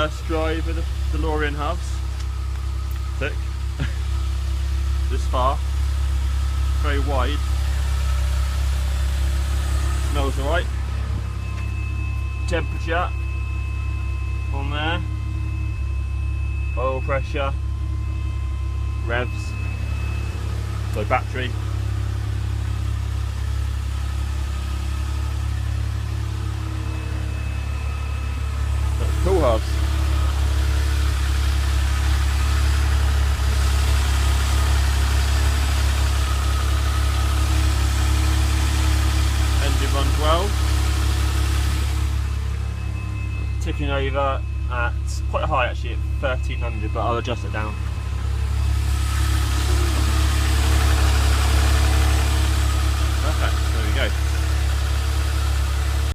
first drive of the DeLorean hubs. Thick. This far. Very wide. Smells alright. Temperature on there. Oil pressure. Revs. So battery. Cool hubs. Engine runs well. Ticking over at quite high actually, at 1300, but I'll adjust it down.